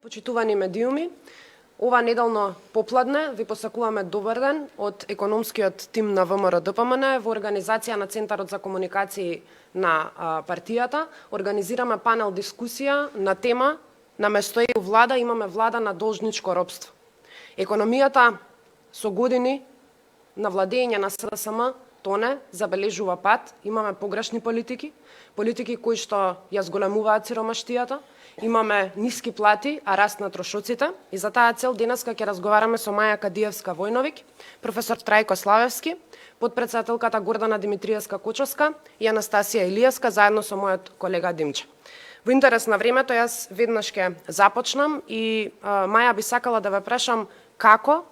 Почитувани медиуми, ова неделно попладне ви посакуваме добар ден од економскиот тим на ВМРО-ДПМН во организација на Центарот за комуникации на партијата. Организираме панел дискусија на тема "Наместо ЕУ влада имаме влада на должничко робство". Економијата со години на владење на СДСМ тоне, забележува пат, имаме погрешни политики кои што ја зголемуваат сиромаштијата, имаме ниски плати, а раст на трошоците, и за таа цел денеска ќе разговараме со Маја Кадиевска-Војновиќ, професор Трајко Славевски, потпредседателката Гордана Димитриевска-Кочовска и Анастасија Илиевска, заедно со мојот колега Димче. Во интерес на времето, јас веднаш ќе започнам и Маја би сакала да ве прашам како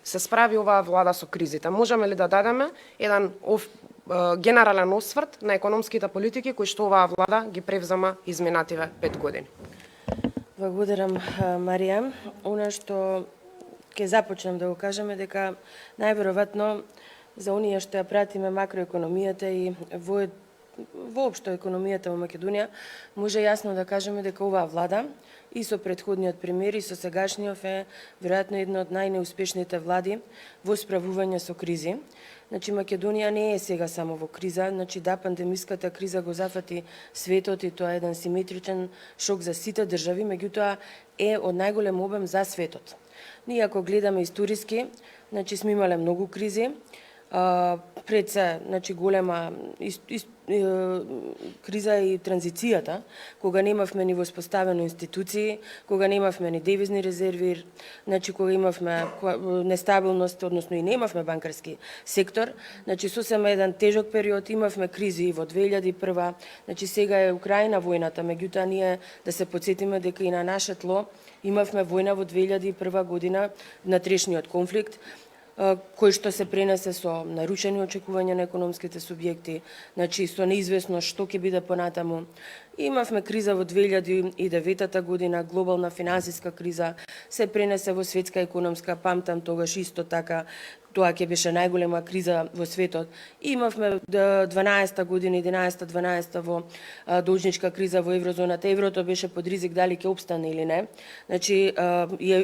се справи оваа влада со кризите. Можеме ли да дадеме еден генерален осврт на економските политики кои што оваа влада ги превзема изминативе 5 години? Благодарам, Марија. Она што ќе започнем да го кажеме дека најверојатно за оние што ја пратиме макроекономијата и воопшто економијата во Македонија, може јасно да кажеме дека оваа влада и со претходниот премиер и со сегашниот е веројатно една од најнеуспешните влади во справување со кризи. Значи Македонија не е сега само во криза, значи да, пандемиската криза го зафати светот и тоа е еден симетричен шок за сите држави, меѓутоа е од најголем обем за светот. Ние ако гледаме историски, значи сме имале многу кризи, пред се, значи голема криза и транзицијата, кога немавме ни воспоставено институции, кога немавме ни девизни резерви, значи кога имавме нестабилност, односно и немавме банкарски сектор, значи сосема еден тежок период, имавме кризи и во 2001, значи сега е Украина војната, меѓутоа ние да се потсетиме дека и на наше тло имавме војна во 2001 година, внатрешниот конфликт, кој што се пренесе со нарушени очекувања на економските субјекти, значи со неизвестно што ќе биде понатаму. Имавме криза во 2009 година, глобална финансиска криза, се пренесе во светска економска, памтам тогаш исто така, тоа ќе беше најголема криза во светот. Имавме 12 година, 11-12 во должничка криза во еврозоната. Еврото беше под ризик дали ќе опстане или не. Значи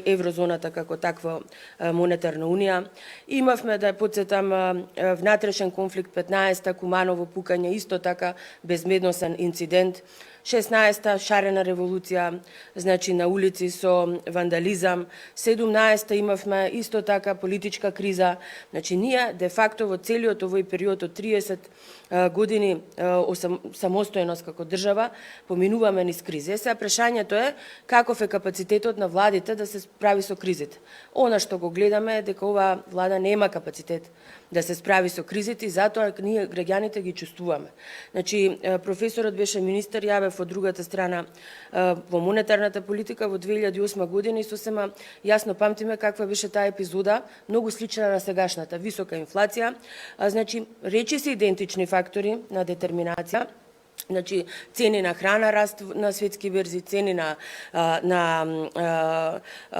еврозоната како таква монетарна унија. Имавме, да ја потсетам, внатрешен конфликт 15-та, Куманово пукање, исто така безбедносен инцидент. 16-та шарена револуција, значи на улици со вандализам. 17-та имавме исто така политичка криза. Значи ние де факто во целиот овој период од 30 години самостојност како држава поминуваме низ кризи. Сега прашањето е каков е капацитетот на владите да се справи со кризите. Она што го гледаме е дека оваа влада нема капацитет да се справи со кризите и затоа ние граѓаните ги чувствуваме. Значи професорот беше министер, ја бев од другата страна во монетарната политика во 2008 година и сосема јасно памтиме каква беше таа епизода, многу слична на сегашната, висока инфлација, значи речиси идентични фактори на детерминација. Значи цени на храна раст на светски берзи, цени на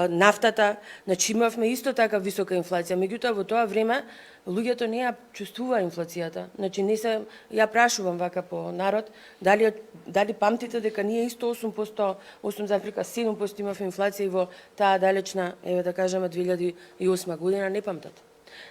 нафтата, значи имавме исто така висока инфлација, меѓутоа во тоа време луѓето не ја чувствува инфлацијата. Значи не се, ја прашувам вака по народ, дали памтите дека ние исто 8,7% имавме инфлација и во таа далечна, еве да кажеме 2008 година, не памтат.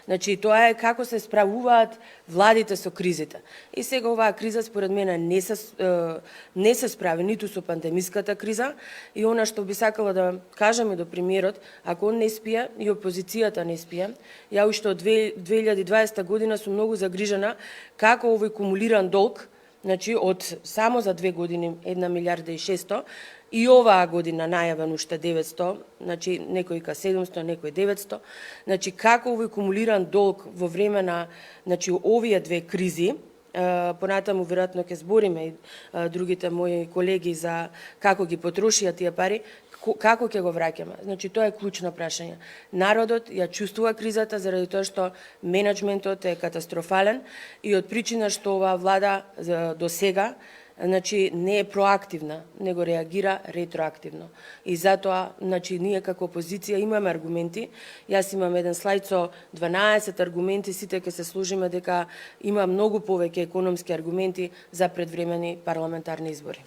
Значи тоа е како се справуваат владите со кризите. И сега оваа криза според мене не се справи ниту со пандемиската криза и она што би сакала да кажам и до премиерот, ако он не спие и опозицијата не спие, ја уште од 2020 година сум многу загрижена како овој кумулиран долг, значи од само за 2 години 1 милиарда и 600, и оваа година најавен уште 900, значи некој ка 700, некој 900, значи како овој кумулиран долг во време на значи овие две кризи, понатаму веројатно ќе збориме и другите мои колеги за како ги потрошија тие пари, како ќе го враќаме? Значи тоа е клучно прашање. Народот ја чувствува кризата заради тоа што менеджментот е катастрофален и од причина што оваа влада до сега значи не е проактивна, него реагира ретроактивно. И затоа, значи ние како опозиција имаме аргументи. Јас имам еден слајд со 12 аргументи, сите ќе се служиме дека има многу повеќе економски аргументи за предвремени парламентарни избори.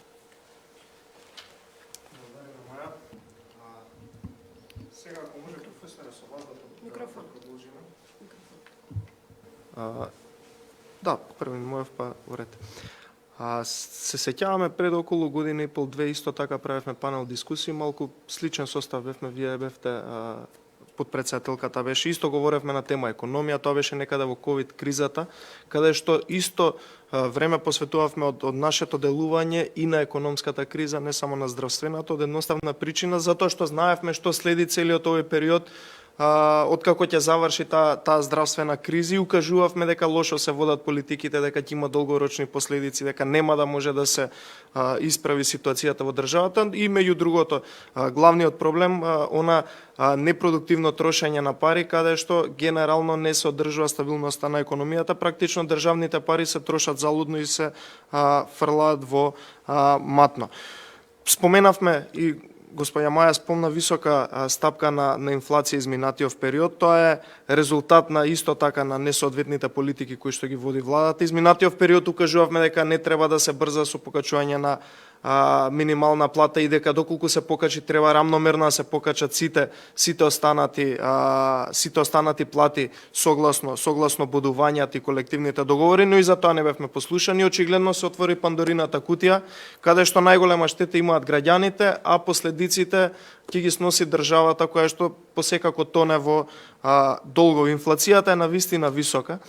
Да, први моев па уред. Се сеќаваме пред околу година и пол, две, исто така правевме панел дискусии, малку сличен состав бевме, вие бевте подпредседателката беше, исто говоревме на тема економија, тоа беше некаде во ковид кризата, каде што исто време посветувавме од нашето делување и на економската криза, не само на здравствената, од едноставна причина, затоа што знаевме што следи целиот овој период, откако ќе заврши таа здравствена криза, и укажувавме дека лошо се водат политиките, дека ќе има долгорочни последици, дека нема да може да се исправи ситуацијата во државата, и меѓу другото главниот проблем она непродуктивно трошење на пари, каде што генерално не се одржува стабилноста на економијата, практично државните пари се трошат залудно и се фрлаат во матно. Споменавме и Господја Маја спомна висока стапка на инфлација изминатиот период. Тоа е резултат на исто така на несоодветните политики кои што ги води владата. Изминатиот период укажувавме дека не треба да се брза со покачување на минимална плата и дека доколку се покачи треба рамномерно да се покачат сите останати плати согласно бодувањата и колективните договори, но и за тоа не бевме послушани. Очигледно се отвори Пандорината кутија, каде што најголема штета имаат граѓаните, а последиците ќе ги сноси државата, која што посекако тоне во долго. Инфлацијата е навистина висока.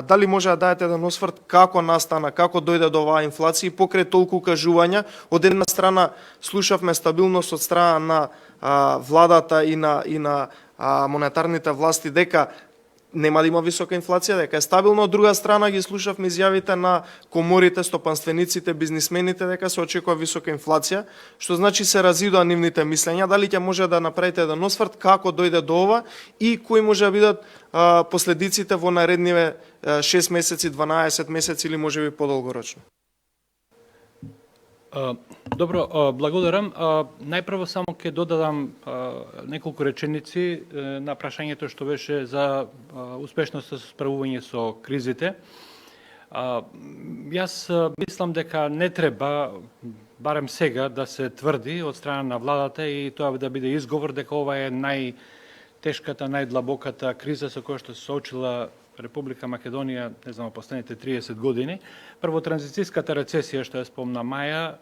Дали може да дадете еден осврт како настана, како дојде до оваа инфлација и покрај толку укажувања? Од една страна слушавме стабилност од страна на владата и на монетарните власти дека нема да има висока инфлација, дека е стабилно. Од друга страна ги слушавме изјавите на коморите, стопанствениците, бизнисмените дека се очекува висока инфлација, што значи се разидоа нивните мислења. Дали ќе може да направите еден осврт како дојде до ова и кои може да бидат последиците во наредниве 6 месеци, 12 месеци или можеби подолгорочно? Добро, благодарам. Најпрво само ќе додадам неколку реченици на прашањето што беше за успешноста со справување со кризите. Јас мислам дека не треба, барем сега, да се тврди од страна на владата и тоа да биде изговор дека ова е најтешката, најдлабоката криза со која што се соочила Република Македонија, не знам, последните 30 години. Прво, транзицијската рецесија, што ја спомна Маја,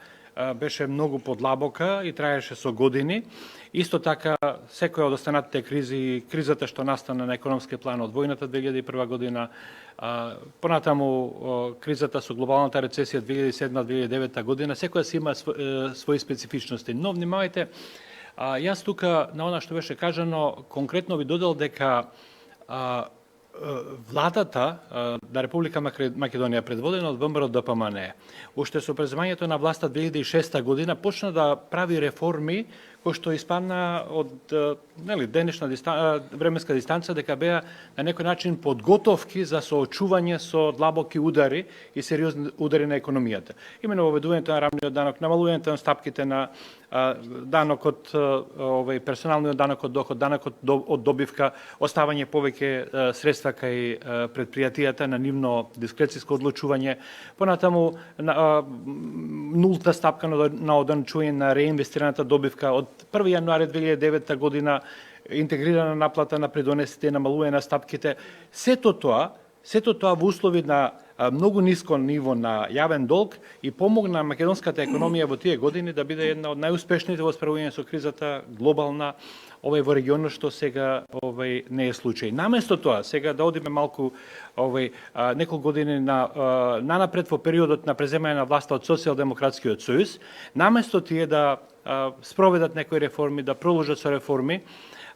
беше многу подлабока и траеше со години. Исто така, секоја од останатите кризи, кризата што настана на економски план од војната 2001 година, понатаму кризата со глобалната рецесија 2007-2009 година, секоја си има своји специфичности. Но, внимавајте, јас тука, на она што беше кажано, конкретно ви додал дека владата на Република Македонија, предводена од ВМРО ДПМН, уште со преземањето на власта 2006 година, почна да прави реформи кои што испадна од денешна временска дистанца, дека беа на некој начин подготовки за соочување со длабоки удари и сериозни удари на економијата. Имено воведувањето на рамниот данок, намалувањето на стапките на данокот, персоналниот данок од доход, данокот од добивка, оставање повеќе средства кај предпријатијата на нивно дискрециско одлучување, понатаму нулта стапка на одначување на реинвестираната добивка од 1 јануари 2009 година, интегрирана наплата на придонесите и намалување на стапките. Сето тоа во услови на многу ниско ниво на јавен долг и помогна македонската економија во тие години да биде една од најуспешните во справување со кризата глобална во регионот, што сега не е случај. Наместо тоа, сега да одиме малку неколку години нанапред во периодот на преземање на власта од Социјалдемократскиот сојуз, наместо тие да спроведат некои реформи, да продолжат со реформи,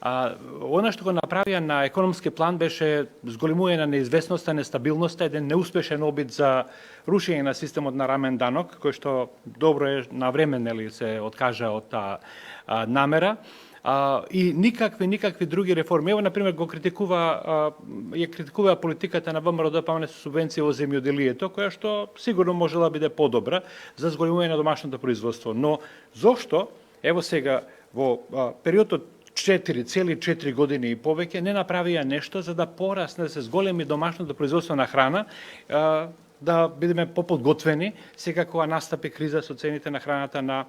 она што го направија на економски план беше зголемување на неизвестноста, нестабилноста, еден неуспешен обид за рушење на системот на рамен данок, кој што добро е на време се откажа од таа намера. И никакви други реформи. Ево, например, критикува политиката на ВМРО ДПМН со субвенција во земјоделието, која што сигурно можела да биде подобра за зголемување на домашното производство. Но зошто, ево сега, во периодот 4 години и повеќе не направија нешто за да порасне, да се зголеми домашното производство на храна, да бидеме поподготвени сега кога настапи криза со цените на храната на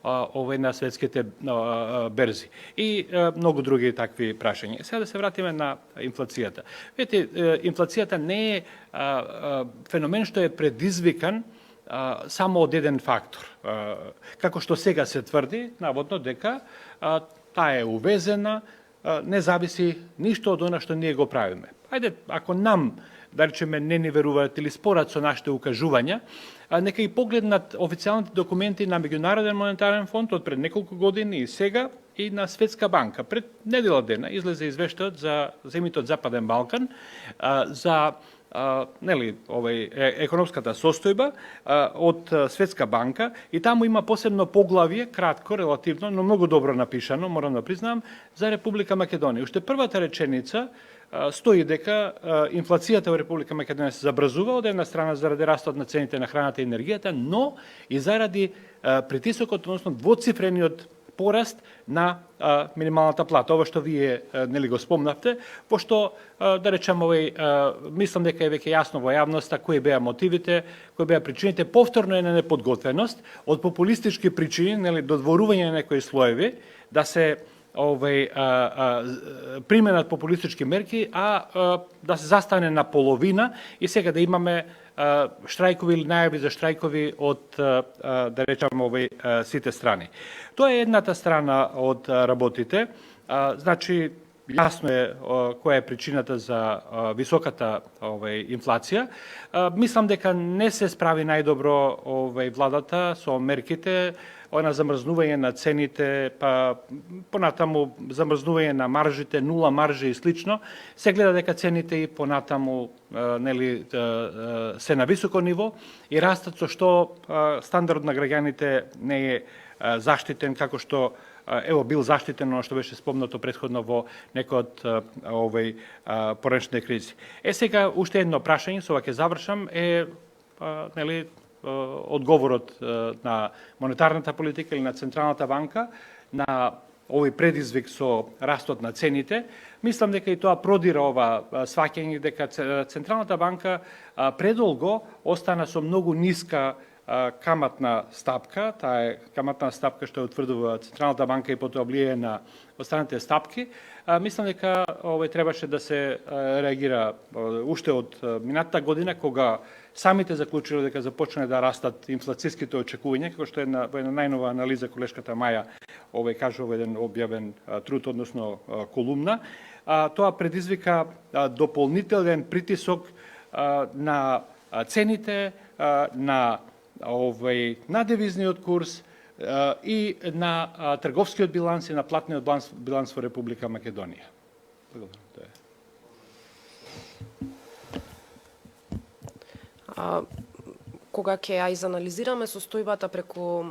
на светските берзи и многу други такви прашања. Сега да се вратиме на инфлацијата. Видите, инфлацијата не е феномен што е предизвикан само од еден фактор. Како што сега се тврди, наводно дека таа е увезена, не зависи ништо од она што ние го правиме. Ајде, ако нам, да речеме, не ни веруваат или спорат со нашите укажувања, нека и погледнат официјалните документи на Меѓународен монетарен фонд од пред неколку години и сега и на Светска банка. Пред недела дена излезе извештајот за земјите од Западен Балкан, за економската состојба од Светска банка и таму има посебно поглавие, кратко, релативно, но многу добро напишано, морам да признам, за Република Македонија. Уште првата реченица стои дека инфлацијата во Република Македонија се забрзува од една страна заради растот на цените на храната и енергијата, но и заради притисокот, односно двоцифрениот пораст на минималната плата. Ова што вие нели го спомнавте, пошто да речем мислам дека е веќе јасно во јавноста кои беа мотивите, кои беа причините, повторно е на неподготвеност од популистички причини, нели додворување на некои слоеви да се применат популистички мерки, да се застане на половина и сега да имаме штрајкови или најави за штрајкови од, да речем, сите страни. Тоа е едната страна од работите. Значи, јасно е која е причината за високата инфлација. Мислам дека не се справи најдобро владата со мерките, на замрзнување на цените, па понатаму замрзнување на маржите, нула маржи и слично, се гледа дека цените и понатаму нели се на високо ниво и растат, со што стандард на граѓаните не е заштитен како што бил заштитен оно што беше спомнато претходно во некој од поранешните кризи. Сега уште едно прашање, со ова ќе завршам, е нели одговорот на монетарната политика или на Централната банка на овој предизвик со растот на цените. Мислам дека и тоа продира ова сваќање дека Централната банка предолго остана со многу ниска каматна стапка. Таа е каматна стапка што ја утврдува Централната банка и потоа влијае на останатите стапки. Мислам дека требаше да се реагира уште од минатата година, кога самите заклучило дека започнале да растат инфлацијските очекувања, како што во една најнова анализа колешката Маја кажува еден објавен труд, односно колумна. Тоа предизвика дополнителен притисок на цените, на девизниот курс и на трговскиот биланс и на платниот биланс во Република Македонија. Благодарам. Кога ќе ја изанализираме состојбата преку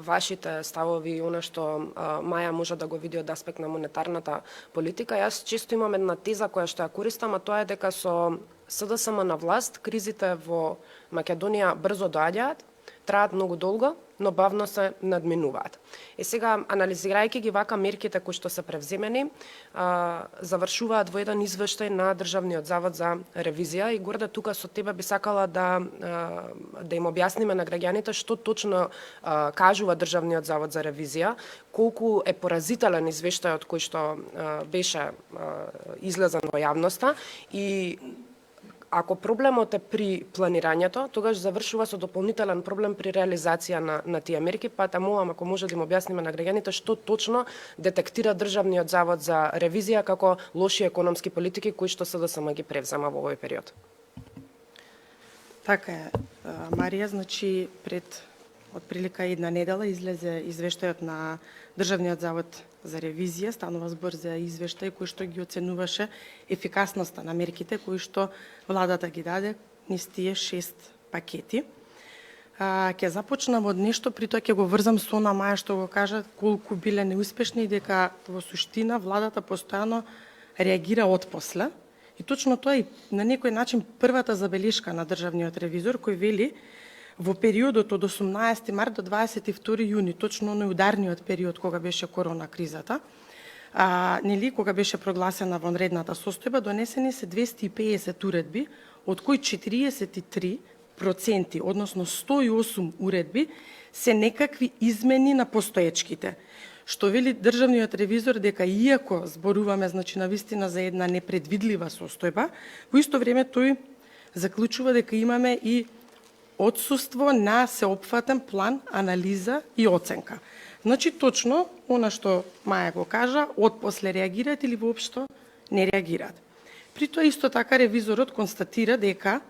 вашите ставови и она што Маја може да го види од аспект на монетарната политика, јас често имам една теза која што ја користам, а тоа е дека со СДСМ на власт кризите во Македонија брзо доаѓаат, траат многу долго, но бавно се надминуваат. И сега, анализирајќи ги вака мерките кои што се превземени, завршуваат во еден извештај на Државниот завод за ревизија и горде тука со тебе би сакала да им објасниме на граѓаните што точно кажува Државниот завод за ревизија, колку е поразителен извештајот кој што беше излезен во јавноста и ако проблемот е при планирањето, тогаш завршува со дополнителен проблем при реализација на тие мерки, па те молам ако може да им објасниме на граѓаните што точно детектира Државниот завод за ревизија како лоши економски политики кои што СДСМ ги превзема во овој период. Така е, Марија, значи пред отприлика една недела излезе извештајот на Државниот завод за ревизија, станува збор за извештај кој што ги оценуваше ефикасноста на мерките кои што владата ги даде низ тие 6 пакети. Ќе започнам од нешто, при тоа ќе го врзам со она Маја што го кажа колку биле неуспешни и дека во суштина владата постојано реагира отпосле. И точно тоа е на некој начин првата забелешка на државниот ревизор кој вели во периодот од 18 март до 22 јуни, точно оној ударниот период кога беше корона кризата, кога беше прогласена вонредната состојба, донесени се 250 уредби, од кои 43 90%, односно 108 уредби, се некакви измени на постоечките. Што вели државниот ревизор дека иако зборуваме значи навистина за една непредвидлива состојба, во исто време тој заклучува дека имаме и отсуство на сеопфатен план, анализа и оценка. Значи точно она што Маја го кажа, отпосле реагираат или воопшто не реагираат. При тоа исто така ревизорот констатира дека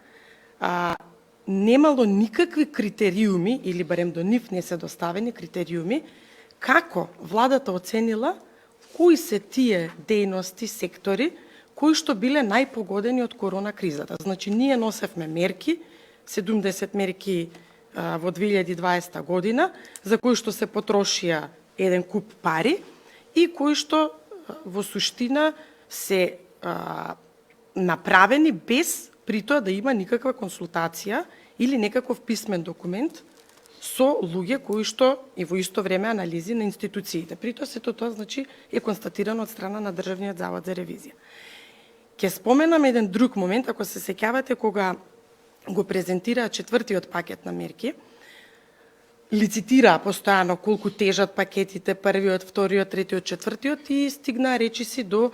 немало никакви критериуми, или барем до нив не се доставени критериуми, како владата оценила кои се тие дејности, сектори, кои што биле најпогодени од корона кризата. Значи, ние носевме мерки, 70 мерки во 2020 година, за кои што се потрошија еден куп пари и кои што во суштина се направени без при тоа да има никаква консултација или некаков писмен документ со луѓе кои што и во исто време анализи на институциите. При тоа сето тоа значи е констатирано од страна на Државниот завод за ревизија. Ќе споменам еден друг момент, ако се сеќавате кога го презентираа четвртиот пакет на мерки, лицитираа постојано колку тежат пакетите, првиот, вториот, третиот, четвртиот и стигнаа речиси до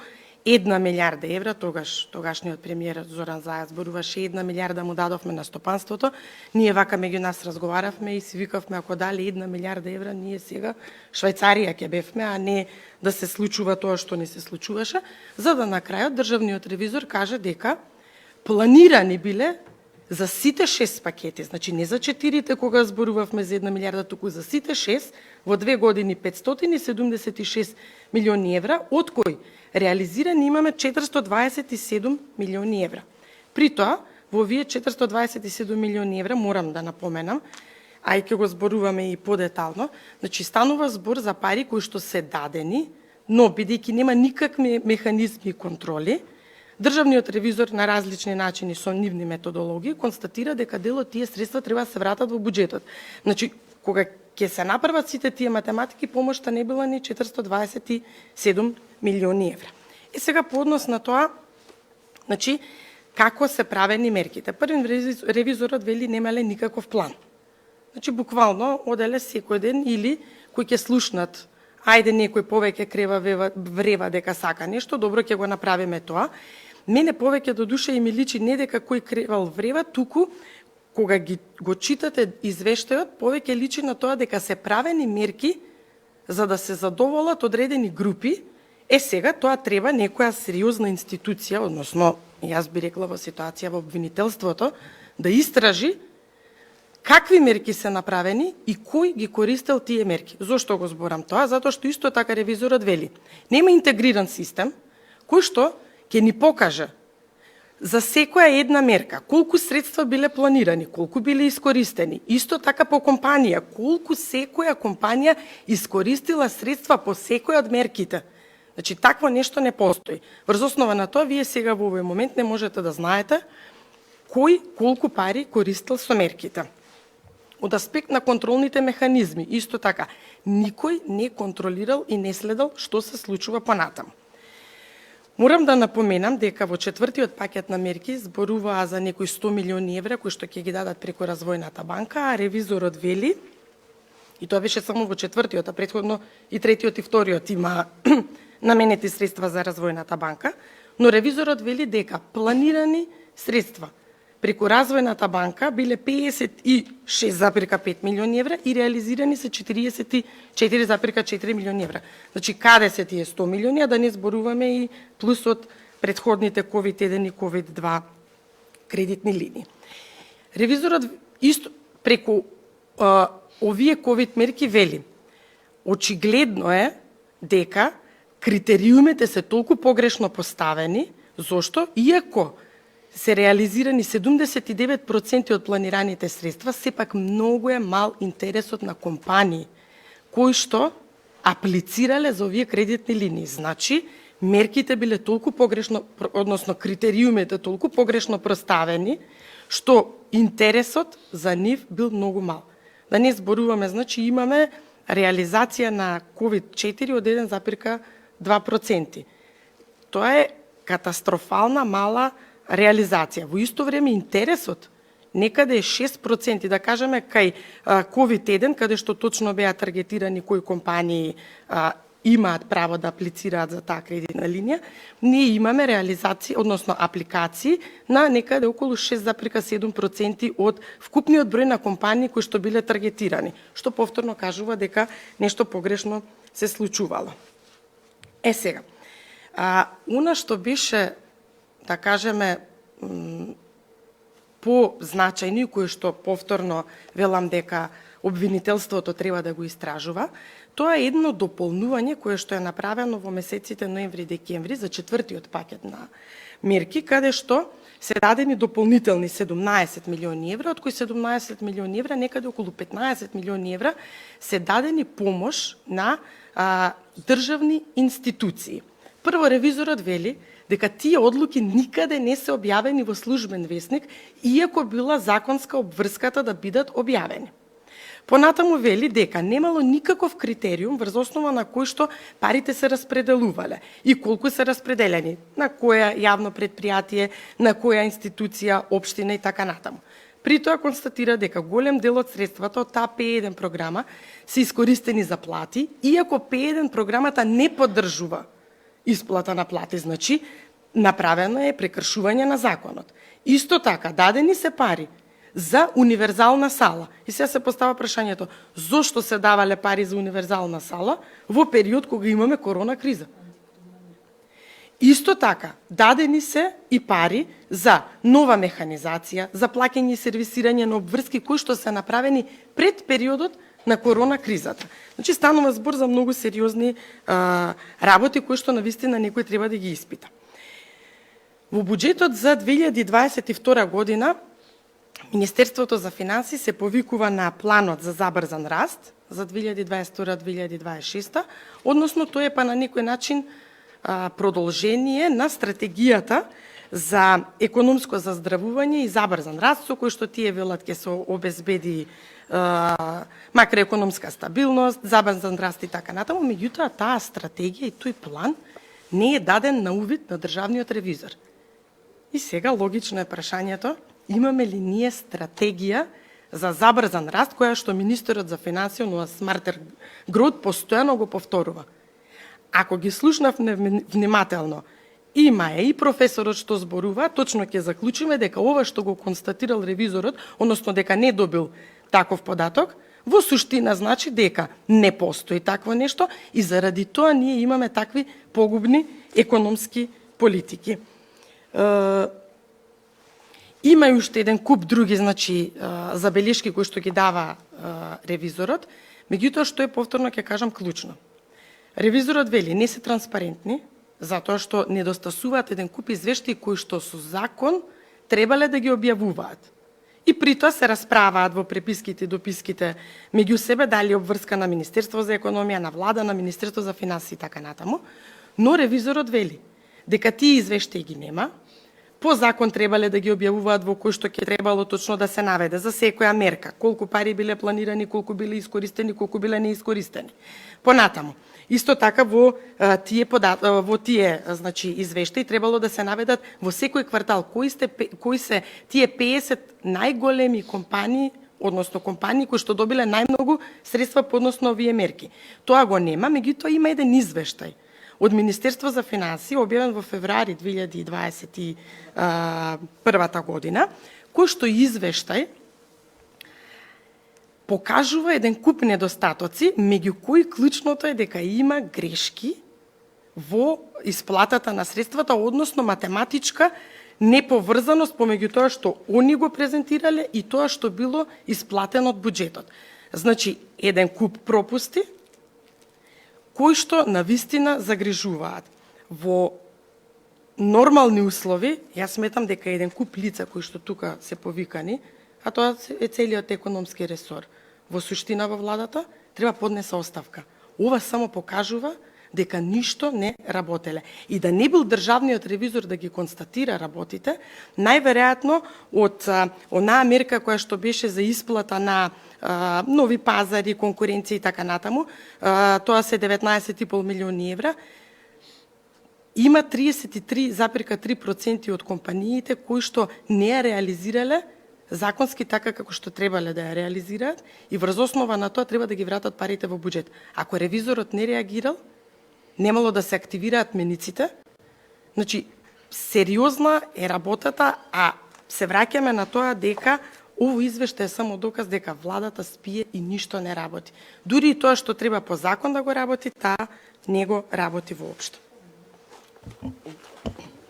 1 милиарда евра, тогашниот премиер Зоран Заев зборуваше 1 милиарда му дадовме на стопанството. Ние вака меѓу нас разговаравме и си викавме ако дали 1 милиарда евра, ние сега Швајцарија ќе бевме, а не да се случува тоа што не се случуваше, за да на крајот државниот ревизор каже дека планирани биле за сите 6 пакети, значи не за 4-те кога зборувавме за 1 милиарда, туку за сите 6, во 2 години 576 милиони евра, од кои реализирани имаме 427 милиони евра. При тоа, во овие 427 милиони евра, морам да напоменам, а и ќе го зборуваме и подетално, значи станува збор за пари кои што се дадени, но бидејќи нема никакви механизми и контроли, Државниот ревизор на различни начини со нивни методологии констатира дека дел од тие средства треба да се вратат во буџетот. Значи, кога ќе се направат сите тие математики, помошта не била ни 427 милиони евра. И сега по однос на тоа, значи, како се правени мерките. Првен ревизорот вели немале никаков план. Значи, буквално оделе секој ден или кои ќе слушнат ајде некој повеќе врева дека сака нешто, добро ќе го направиме тоа. Мене повеќе до душа и ми личи не дека кој кревал врева, туку кога го читате извештајот, повеќе личи на тоа дека се правени мерки за да се задоволат одредени групи. Сега тоа треба некоја сериозна институција, односно, јас би рекла во ситуација во обвинителството, да истражи какви мерки се направени и кој ги користел тие мерки. Зошто го зборам тоа? Затоа што исто така ревизорот вели, нема интегриран систем кој што ќе ни покаже за секоја една мерка колку средства биле планирани, колку биле искористени. Исто така по компанија, колку секоја компанија искористила средства по секоја од мерките. Значи, такво нешто не постои. Врз основа на тоа, вие сега во овој момент не можете да знаете кој колку пари користел со мерките. Од аспект на контролните механизми, исто така, никој не контролирал и не следел што се случува понатаму. Морам да напоменам дека во четвртиот пакет на мерки зборуваа за некои 100 милиони евра кои што ќе ги дадат преку Развојната банка, а ревизорот вели, и тоа беше само во четвртиот, а претходно и третиот и вториот има наменети средства за Развојната банка, но ревизорот вели дека планирани средства преку Развојната банка биле 56,5 милиони евра и реализирани се 44,4 милиони евра. Значи, каде се тие 100 милиони, а да не зборуваме и плюс од претходните COVID-1 и COVID-2 кредитни линии. Ревизорот исто преку овие COVID мерки вели, очигледно е дека критериумите се толку погрешно поставени, зошто, иако се реализирани 79% од планираните средства, сепак многу е мал интересот на компании кои што аплицирале за овие кредитни линии. Значи, мерките биле толку погрешно, односно критериумите толку погрешно проставени, што интересот за нив бил многу мал. Да не зборуваме, значи имаме реализација на COVID-4 од 1,2%. Тоа е катастрофална мала реализација. Во исто време интересот некаде 6%, да кажеме, кај COVID-1, каде што точно беа таргетирани кои компании имаат право да аплицираат за таа кредитна линија, ние имаме реализации, односно апликации на некаде околу 6,7% од вкупниот број на компании кои што биле таргетирани, што повторно кажува дека нешто погрешно се случувало. Сега, она што беше, да кажеме, по-значајно и кое што повторно велам дека обвинителството треба да го истражува, тоа е едно дополнување кое што е направено во месеците ноември и декември за четвртиот пакет на мерки, каде што се дадени дополнителни 17 милиони евра, од кои 17 милиони евра, некаде околу 15 милиони евра се дадени помош на државни институции. Прво, ревизорот вели дека тие одлуки никаде не се објавени во службен весник, иако била законска обврската да бидат објавени. Понатаму вели дека немало никаков критериум врз основа на кој што парите се распределувале и колку се распределени, на која јавно предпријатие, на која институција, општина и така натаму. При тоа констатира дека голем дел од средствата од таа П1 програма се искористени за плати, иако П1 програмата не поддржува исплата на плати, значи направено е прекршување на законот. Исто така, дадени се пари за универзална сала. И сега се постава прашањето, зошто се давале пари за универзална сала во период кога имаме корона криза? Исто така, дадени се и пари за нова механизација, за плаќање и сервисирање на обврски кои што се направени пред периодот на корона кризата. Значи, станува збор за многу сериозни работи кои што навистина некој треба да ги испита. Во буџетот за 2022 година Министерството за финансии се повикува на планот за забрзан раст за 2022-2026, односно тој е па на некој начин продолжение на стратегијата за економско заздравување и забрзан раст, со кој што тие велат ќе се обезбеди макроекономска стабилност, забрзан раст и така натаму, меѓутоа таа стратегија и тој план не е даден на увид на државниот ревизор. И сега логично е прашањето, имаме ли ние стратегија за забрзан раст, која што министерот за финансија, но Смартер Гроут, постојано го повторува. Ако ги слушнав внимателно, има и професорот што зборува, точно ќе заклучиме дека ова што го констатирал ревизорот, односно дека не добил таков податок, во суштина значи дека не постои такво нешто и заради тоа ние имаме такви погубни економски политики. Има и уште еден куп други, значи, забелешки кои што ги дава ревизорот, меѓутоа што е повторно ќе кажам клучно. Ревизорот вели не се транспарентни, затоа што недостасуваат еден куп извештаи кои што со закон требале да ги објавуваат. И при тоа се расправаат во преписките и дописките меѓу себе, дали обврска на Министерство за економија, на влада, на Министерство за финансии и така натаму, но ревизорот вели дека тие извештаи ги нема. По закон требале да ги објавуваат во кој што ќе требало точно да се наведе за секоја мерка, колку пари биле планирани, колку биле искористени, колку биле неискористени. Понатаму, исто така во тие значи извештаи требало да се наведат во секој квартал кои се тие 50 најголеми компании, односно компании кои што добиле најмногу средства подносно овие мерки. Тоа го нема, меѓутоа има еден извештај од Министерство за финансии, објавен во февруари 2021 година, кој што извештај покажува еден куп недостатоци, меѓу кои клучното е дека има грешки во исплатата на средствата, односно математичка неповрзаност помеѓу тоа што они го презентирале и тоа што било исплатено од буџетот. Значи, еден куп пропусти, кои што навистина загрижуваат. Во нормални услови, јас сметам дека еден куп лица кои што тука се повикани, а тоа е целиот економски ресор, во суштина во владата, треба поднесе оставка. Ова само покажува дека ништо не работеле. И да не бил државниот ревизор да ги констатира работите, најверојатно од онаа мерка која што беше за исплата на нови пазари, конкуренција и така натаму, тоа се 19,5 милиони евра, има 33,3% од компаниите кои што не ја реализирале законски така како што требале да ја реализираат и врз основа на тоа треба да ги вратат парите во буџет. Ако ревизорот не реагирал, немало да се активираат мениците. Значи, сериозна е работата, а се враќаме на тоа дека овој извештај е само доказ дека владата спие и ништо не работи. Дури и тоа што треба по закон да го работи, таа не го работи воопшто.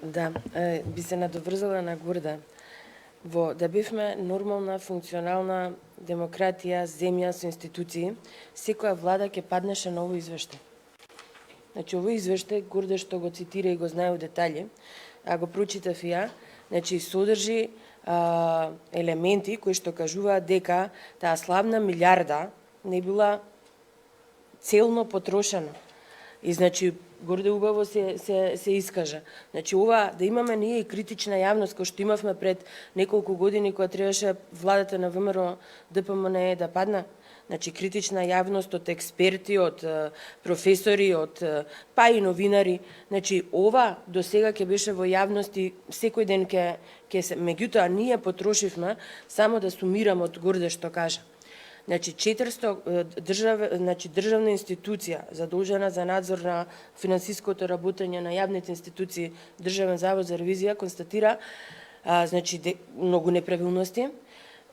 Да, би се надоврзала на Гурда. Да бевме нормална, функционална демократија, земја со институции, секоја влада ќе паднеше на овој извештај. Значи, овој извештај, Гурда што го цитира и го знае у детали, а го прочитав и ја, значи, содржи елементи кои што кажуваат дека таа славна милиарда не била целно потрошена. И значи Горде убаво се искажа. Значи ова да имаме ние и критична јавност кој што имавме пред неколку години кога требаше владата на ВМРО ДПМНЕ да падна. Значи критична јавност од експерти, од професори, од па и новинари. Значи ова до сега ќе беше во јавност и секој ден ќе се, меѓутоа ние потрошивме, само да сумирам од Горде што кажа. Значи, државна институција задолжена за надзор на финансиското работење на јавните институции, Државен завод за ревизија, констатира многу неправилности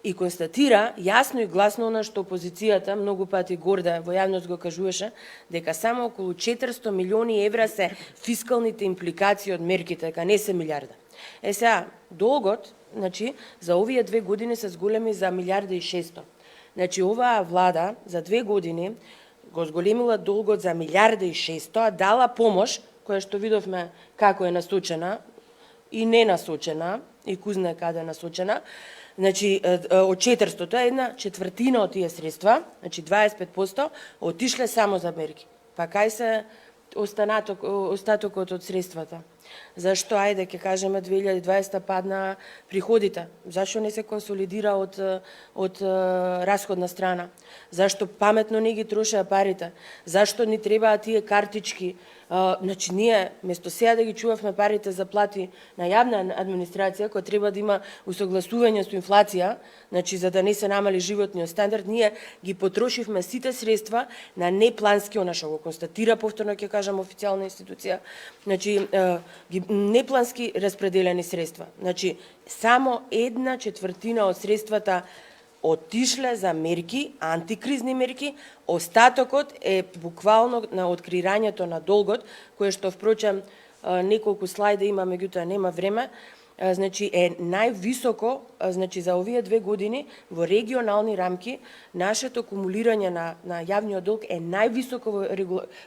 и констатира јасно и гласно она што опозицијата многу пати Горда во јавност го кажуваше, дека само околу 400 милиони евра се фискалните импликации од мерките, дека не се милиарда. Сега, долгот, за овие 2 години се зголеми за 1,6 милиарда. Значи, оваа влада за 2 години го зголемила долгот за 1,6 милиарда, дала помош, која што видовме како е насочена и не насочена, и ку знае каде е насочена. Значи, од 400, тоа е 1/4 од тие средства, значи 25%, отишле само за мерки. Па кај се остатокот од средствата? Зашто, ајде, ќе кажеме, 2020 падна приходите? Зашто не се консолидира од расходна страна? Зашто паметно не ги трошеа парите? Зашто ни требаат тие картички? Значи, ние, место сега да ги чувавме парите за плати на јавна администрација, која треба да има усогласување со инфлација, значи, за да не се намали животниот стандард, ние ги потрошивме сите средства на неплански, она што го констатира, повторно ќе кажам, официјална институција, значи, неплански распределени средства. Значи, само 1/4 од средствата отишле за мерки, антикризни мерки, остатокот е буквално на открирањето на долгот, кое што впрочем неколку слајда има, меѓутоа нема време, значи е највисоко, значи за овие 2 години во регионални рамки нашето кумулирање на јавниот долг е највисоко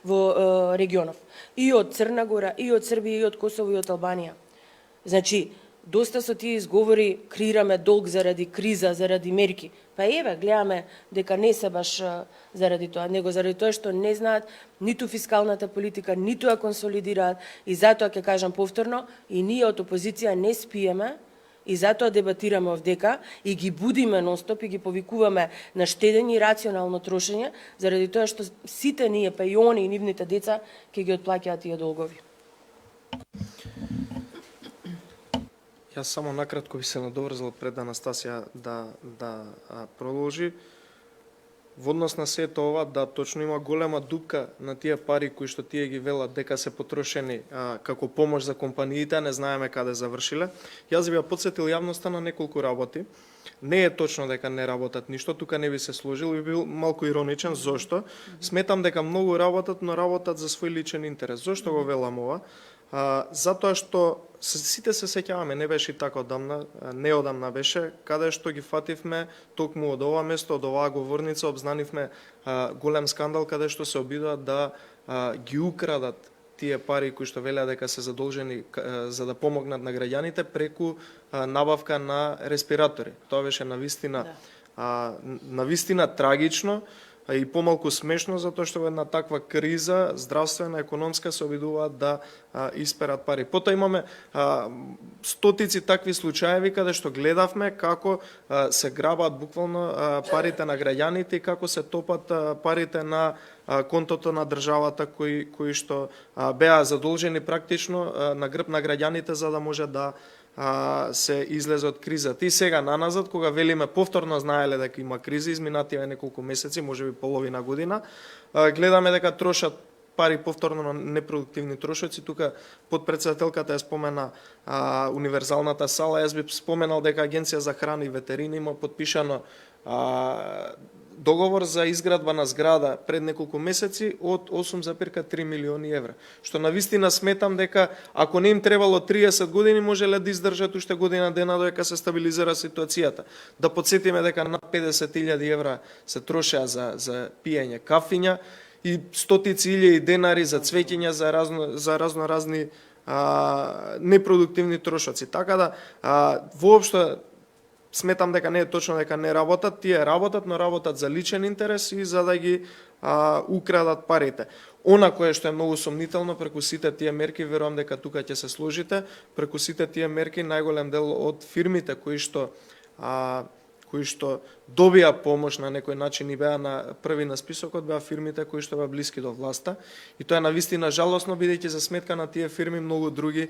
во регионов. И од Црна Гора, и од Србија, и од Косово, и од Албанија. Значи, доста со тие изговори креираме долг заради криза, заради мерки. Па еве, гледаме дека не се баш заради тоа, него заради тоа што не знаат ниту фискалната политика, ниту ја консолидираат и затоа ќе кажам повторно, и ние од опозиција не спиеме и затоа дебатираме овдека и ги будиме нонстоп и ги повикуваме на штедење и рационално трошење, заради тоа што сите ние, па и они и нивните деца, ќе ги отплаќаат тие долгови. Јас само накратко би се надоврзал пред Анастасија да продолжи. Во однос на сето ова, да, точно има голема дупка на тие пари кои што тие ги велат дека се потрошени како помош за компаниите, не знаеме каде завршиле. Јас би ја потсетил јавноста на неколку работи. Не е точно дека не работат ништо, тука не би се сложил, би бил малку ироничен. Зошто? Сметам дека многу работат, но работат за свој личен интерес. Зошто го велам ова? Затоа што сите се сеќаваме, не беше така одамна, неодамна беше, каде што ги фативме токму од ова место, од оваа говорница, обзнанивме голем скандал каде што се обидуваат да ги украдат тие пари кои што велеа дека се задолжени за да помогнат на граѓаните преку набавка на респиратори. Тоа беше навистина трагично и помалку смешно, затоа што во една таква криза, здравствена, економска, се обидуваат да исперат пари. Потоа имаме стотици такви случаеви каде што гледавме како се грабат буквално парите на граѓаните и како се топат парите на контото на државата кои што беа задолжени практично на грб на граѓаните за да може да се излезе од кризата. И сега наназад, кога велиме повторно знаеле дека има криза, изминативе неколку месеци, можеби половина година, гледаме дека трошат пари повторно на непродуктивни трошоци. Тука подпредседателката ја спомена универзалната сала. Јас би споменал дека Агенција за храна и ветерина има подпишано договор за изградба на зграда пред неколку месеци од 8,3 милиони евра. Што навистина сметам дека ако не им требало 30 години, можеле да издржат уште година дена додека се стабилизира ситуацијата. Да подсетиме дека над 50.000 евра се трошеа за пиење кафиња и стотици илјади денари за цвеќиња за разни непродуктивни трошоци. Така да воопшто сметам дека не е точно дека не работат, тие работат, но работат за личен интерес и за да ги украдат парите. Она кое што е многу сомнително преку сите тие мерки, верувам дека тука ќе се сложите, преку сите тие мерки најголем дел од фирмите кои што добија помош на некој начин и беа на први на списокот, беа фирмите кои што беа блиски до власта. И тоа е навистина жалосно, бидејќи за сметка на тие фирми многу други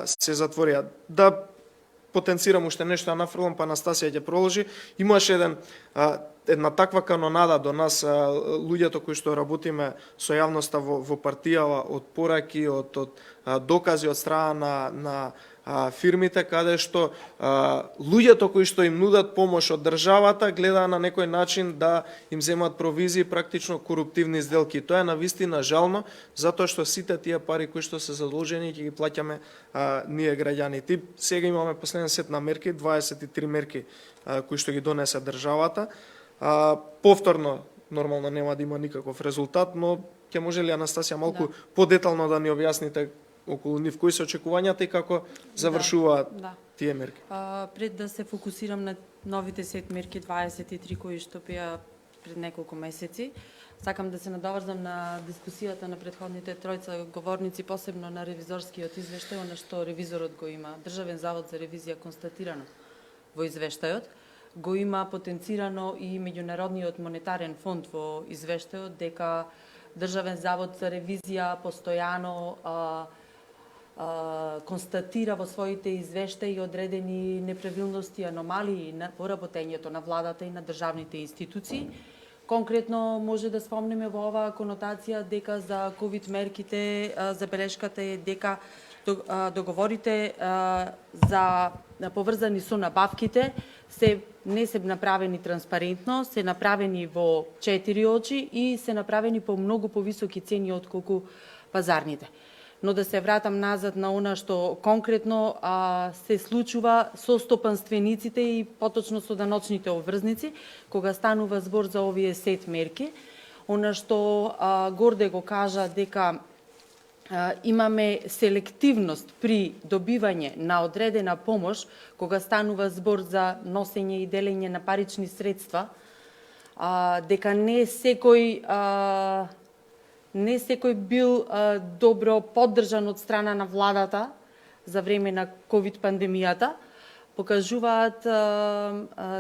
се затворија. Да потенцирам уште нешто, а нафрлам, па Анастасија ќе продолжи. Имаше една таква канонада до нас, луѓето кои што работиме со јавноста во партијава, од пораки, од докази од страна на фирмите, каде што луѓето кои што им нудат помош од државата гледаат на некој начин да им земат провизии, практично коруптивни сделки. Тоа е навистина жално, затоа што сите тие пари кои што се задолжени ќе ги плаќаме ние граѓаните. Сега имаме последен сет на мерки, 23 мерки кои што ги донесе државата. Повторно, нормално нема да има никаков резултат, но ќе може ли Анастасија малку подетално да ни објасните околу нив кои се очекувањата и како завршуваат тие мерки? Пред да се фокусирам на новите сет мерки 23 кои што беа пред неколку месеци, сакам да се надоврзам на дискусијата на претходните тројца говорници, посебно на ревизорскиот извештај, она што ревизорот го има. Државен завод за ревизија констатирано во извештајот, го има потенцирано и Меѓународниот монетарен фонд во извештајот дека Државен завод за ревизија постојано констатира во своите извештаи одредени неправилности, аномалии во работењето на владата и на државните институции. Конкретно може да спомнеме во оваа конотација дека за ковид мерките забелешката е дека договорите за поврзани со набавките не се направени транспарентно, се направени во 4 очи и се направени по многу повисоки цени отколку пазарните. Но да се вратам назад на она што конкретно се случува со стопанствениците и поточно со даночните обврзници, кога станува збор за овие сет мерки. Она што Горде го кажа дека имаме селективност при добивање на одредена помош, кога станува збор за носење и делење на парични средства, дека не секој бил добро поддржан од страна на владата за време на ковид пандемијата, покажуваат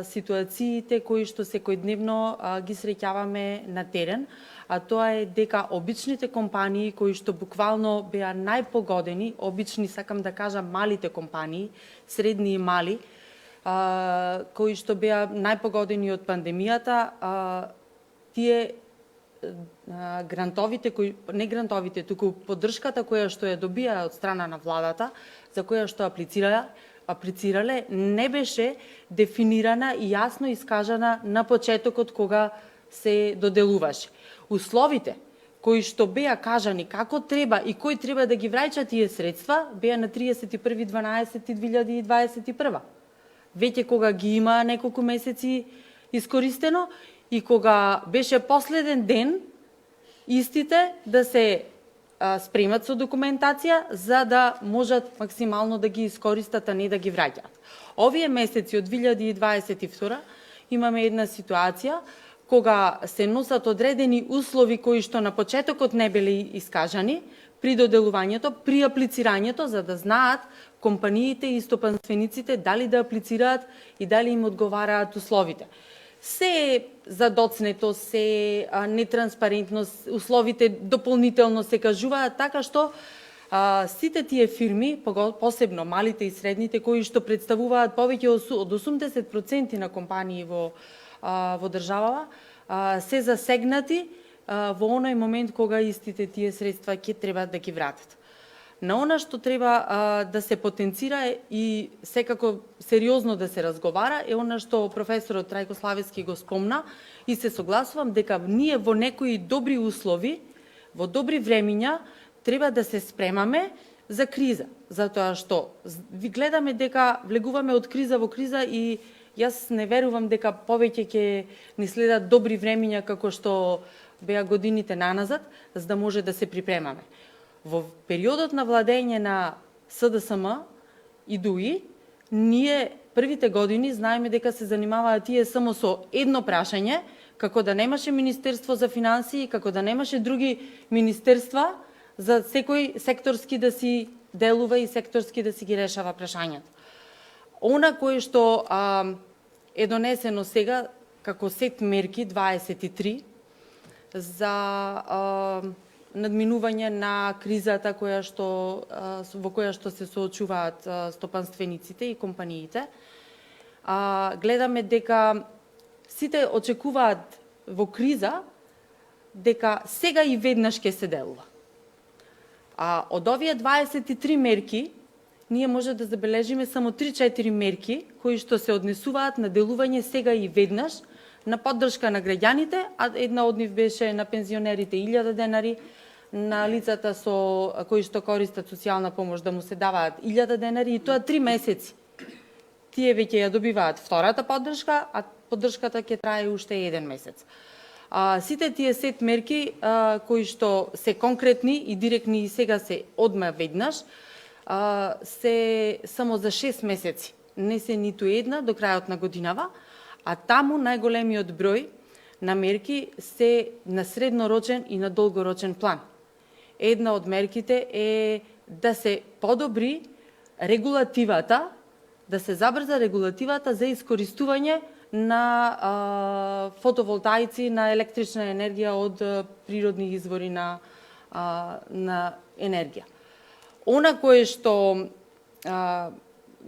ситуациите кои што секојдневно ги среќаваме на терен, а тоа е дека обичните компании кои што буквално беа најпогодени, обични сакам да кажам малите компании, средни и мали, кои што беа најпогодени од пандемијата, тие грантовите, не грантовите, туку поддршката која што ја добија од страна на владата, за која што аплицирале, не беше дефинирана и јасно искажана на почетокот кога се доделуваше. Условите кои што беа кажани како треба и кој треба да ги враќа тие средства, беа на 31.12.2021. Веќе кога ги има неколку месеци искористено и кога беше последен ден истите да се спремат со документација за да можат максимално да ги искористат, а не да ги враќаат. Овие месеци од 2022 имаме една ситуација кога се носат одредени услови кои што на почетокот не биле искажани при доделувањето, при аплицирањето, за да знаат компаниите и стопанствениците дали да аплицираат и дали им одговараат условите. Се задоцнето, се нетранспарентно, условите дополнително се кажуваат така што Сите тие фирми, посебно малите и средните, кои што представуваат повеќе од 80% на компании во државава, се засегнати во оној момент кога истите тие средства ќе треба да ги вратат. На она што треба да се потенцира и секако сериозно да се разговара е она што професорот Трајко Славевски го спомна и се согласувам дека ние во некои добри услови, во добри времиња треба да се спремаме за криза, затоа што ви гледаме дека влегуваме од криза во криза и јас не верувам дека повеќе ќе ни следат добри времиња како што беа годините наназад, за да може да се припремаме. Во периодот на владење на СДСМ и ДУИ, ние првите години знаеме дека се занимаваат тие само со едно прашање, како да немаше Министерство за финансии, како да немаше други министерства за секој секторски да си делува и секторски да си ги решава прашањата. Она кое што е донесено сега како сет мерки 23 за надминување на кризата во која што се соочуваат стопанствениците и компаниите. Гледаме дека сите очекуваат во криза дека сега и веднаш ќе се делува. Од овие 23 мерки, ние може да забележиме само 3-4 мерки кои што се однесуваат на делување сега и веднаш, на поддршка на граѓаните, а една од нив беше на пензионерите 1000 денари, на лицата кои што користат социјална помош да му се даваат 1000 денари и тоа 3 месеци. Тие веќе ја добиваат втората поддршка, а поддршката ќе трае уште 1 месец. Сите тие сет мерки кои што се конкретни и директни и сега се одма веднаш, се само за 6 месеци. Не се ниту една до крајот на годинава, а таму најголемиот број на мерки се на среднорочен и на долгорочен план. Една од мерките е да се подобри регулативата, да се забрза регулативата за искористување на фотоволтаици, на електрична енергија од природни извори на енергија. Она кое што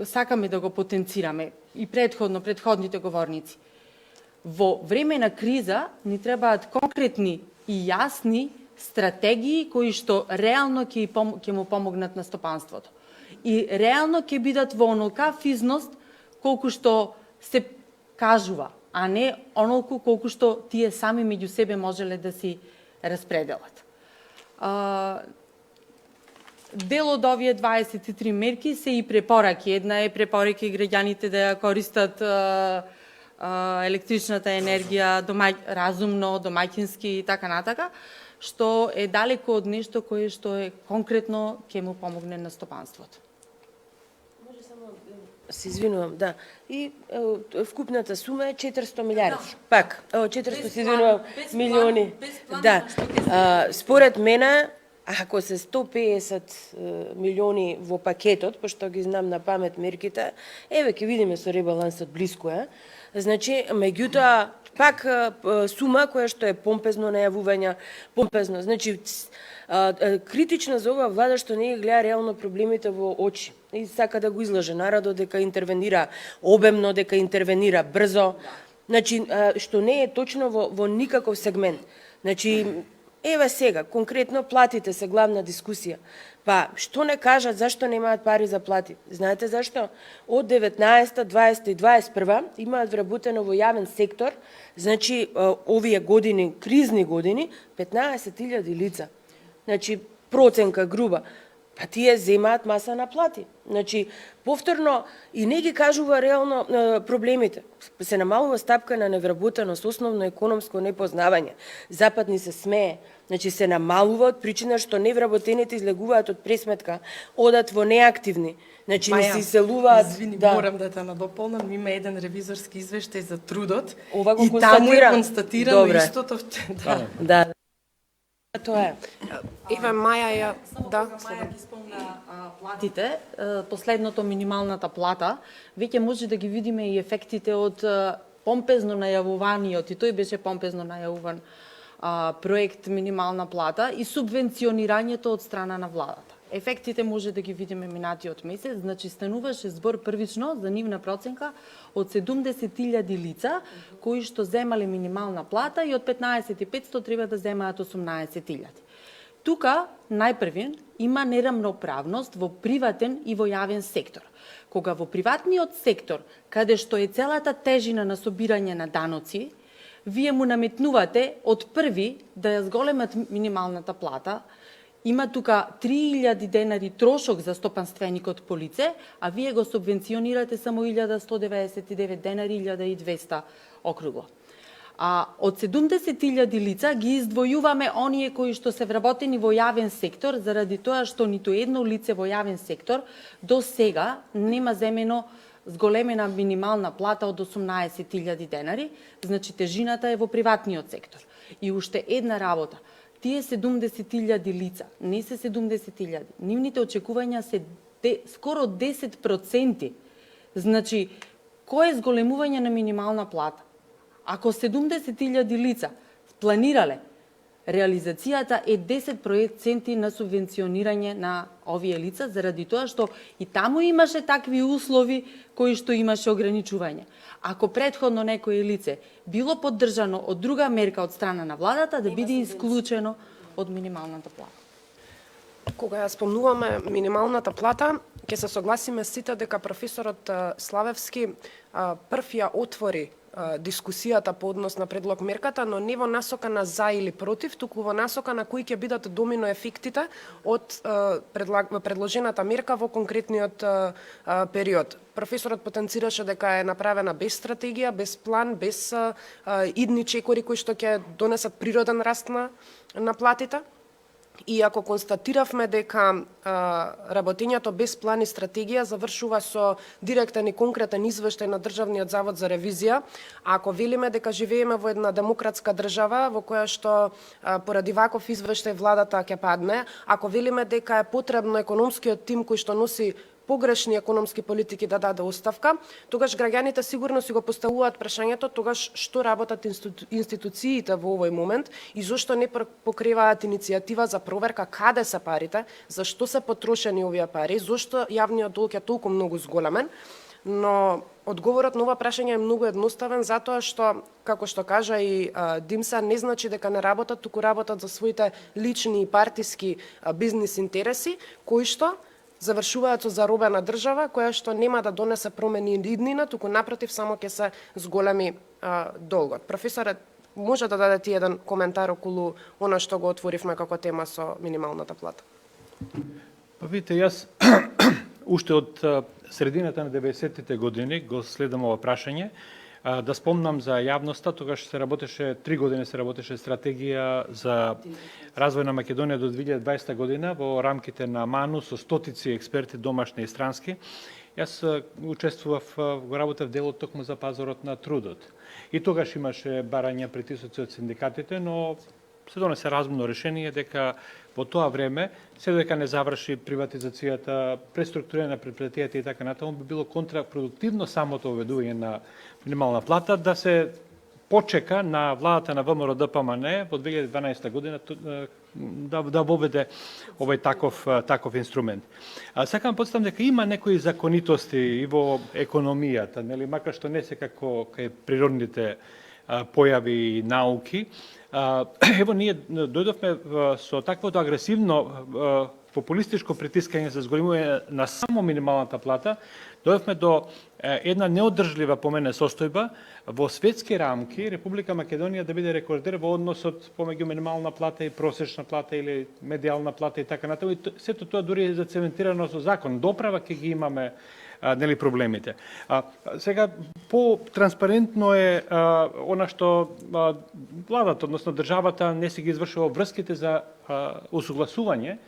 сакаме да го потенцираме и предходните говорници, во време на криза ни требаат конкретни и јасни стратегии кои што реално ќе му помогнат на стопанството. И реално ќе бидат во онолкав изност колку што се кажува, а не онолку колку што тие сами меѓу себе можеле да си распределат. Дел од овие 23 мерки се и препораки. Една е препораки граѓаните да ја користат електричната енергија разумно, домаќински и така натака, што е далеко од нешто кое што е конкретно ќе му помогне на стопанството. Се извинувам, да. И вкупната сума е 400 милиарди. Пак, 400 се извинувам, милиони. Да. Според мене, ако се 150 милиони во пакетот, пошто ги знам на памет мерките, еве ќе видиме со ребалансот блиско е. Значи, меѓутоа, пак сума која што е помпезно најавување, помпезно. Значи, критично за ова влада што не ги гледа реално проблемите во очи и сака да го излаже народот дека интервенира обемно, дека интервенира брзо. Значи, што не е точно во никаков сегмент. Значи, еве сега, конкретно платите се главна дискусија. Па, што не кажат зашто немаат пари за плати? Знаете зашто? Од 19, 20 и 21 имаат вработено во јавен сектор, значи овие години, кризни години, 15.000 лица. Значи, проценка груба. Па тие земаат маса на плати. Значи, повторно, и не ги кажува реално проблемите. Се намалува стапка на невработеност, основно економско непознавање. Запад ни се смее. Значи, се намалува од причина што невработените излегуваат од пресметка, одат во неактивни. Значи, не се иселуваат. Извини, морам да те надополнам. Има еден ревизорски извештај за трудот. Ова го и таму е констатира. констатирано Добре. истото. Да. Тоа е. Еве Маја да. Маја ги спомна платите, последното минималната плата, веќе може да ги видиме и ефектите од помпезно најавуваниот, и тој беше помпезно најавуван проект минимална плата и субвенционирањето од страна на владата. ефектите може да ги видиме минатиот месец, значи стануваше збор првично за нивна проценка од 70.000 лица кои што земале минимална плата и од 15.500 треба да земаат 18.000. Тука, најпрвен, има нерамноправност во приватен и во јавен сектор. Кога во приватниот сектор, каде што е целата тежина на собирање на даноци, вие му наметнувате од први да ја зголемат минималната плата, има тука 3.000 денари трошок за стопанственикот по лице, а вие го субвенционирате само 1.199 денари, 1.200 округло. А од 70.000 лица ги издвојуваме оние кои што се вработени во јавен сектор, заради тоа што ниту едно лице во јавен сектор до сега нема земено зголемена минимална плата од 18.000 денари, значи тежината е во приватниот сектор. И уште една работа. Тие 70.000 лица, не се 70.000, нивните очекувања се скоро 10%. Значи, кој е зголемување на минимална плата? Ако 70.000 лица планирале, реализацијата е 10% на субвенционирање на овие лица, заради тоа што и таму имаше такви услови кои што имаше ограничување. Ако претходно некое лице било поддржано од друга мерка од страна на владата, да биде исклучено од минималната плата. Кога ја спомнуваме минималната плата, ќе се согласиме сите дека професорот Славевски прв ја отвори дискусијата по однос на предлог мерката, но не во насока на за или против, туку во насока на кои ќе бидат домино ефектите од предложената мерка во конкретниот период. Професорот потенцираше дека е направена без стратегија, без план, без идни чекори кои што ќе донесат природен раст на платите. И ако констатиравме дека работењето без план и стратегија завршува со директен и конкретен извештај на Државниот завод за ревизија, ако велиме дека живееме во една демократска држава во која што поради ваков извештај владата ќе падне, ако велиме дека е потребно економскиот тим кој што носи погрешни економски политики да даде оставка, тогаш граѓаните сигурно си го поставуваат прашањето тогаш што работат институциите во овој момент и зошто не покриваат иницијатива за проверка каде се парите, зашто се потрошени овие пари, зошто јавниот долг е толку многу зголемен. Но одговорот на ова прашање е многу едноставен затоа што, како што кажа и Димса, не значи дека не работат, туку работат за своите лични и партиски бизнис интереси, кои што завршуваат со заробена држава која што нема да донесе промени иднина, туку напротив само ќе се зголеми долгот. Професоре, може да дадете еден коментар околу она што го отворивме како тема со минималната плата? Па видите, јас уште од средината на 90-тите години го следам ова прашање. Да спомнам за јавноста, тогаш се работеше 3 години се работеше стратегија за развој на Македонија до 2020 година во рамките на МАНУ со стотици експерти домашни и странски. Јас учествував во работа в делот токму за пазарот на трудот. И тогаш имаше барања, притисоци од синдикатите, но се донесе разумно решение дека во тоа време, се додека не заврши приватизацијата, преструктурирање на предпријатијата и така натаму, би било контрапродуктивно самото уведување на минимална плата да се почека на владата на ВМРО ДПМН во 2012 година да воведе овој таков инструмент. Сакам потстам дека има некои законитости и во економијата, нели, макар што не се како кај природните појави и науки. Ево, ние дојдовме со таквото агресивно популистичко притискање за зголемување на само минималната плата, дојдовме до една неодржлива по мене состојба во светски рамки Република Македонија да биде рекордер во односот помеѓу минимална плата и просечна плата или медијална плата и така натаму. И сето тоа дури е зацементирано со закон. Доправа ќе ги имаме нели проблемите. Сега по-транспарентно е она што владата, односно државата не си ги извршува врските за усогласување,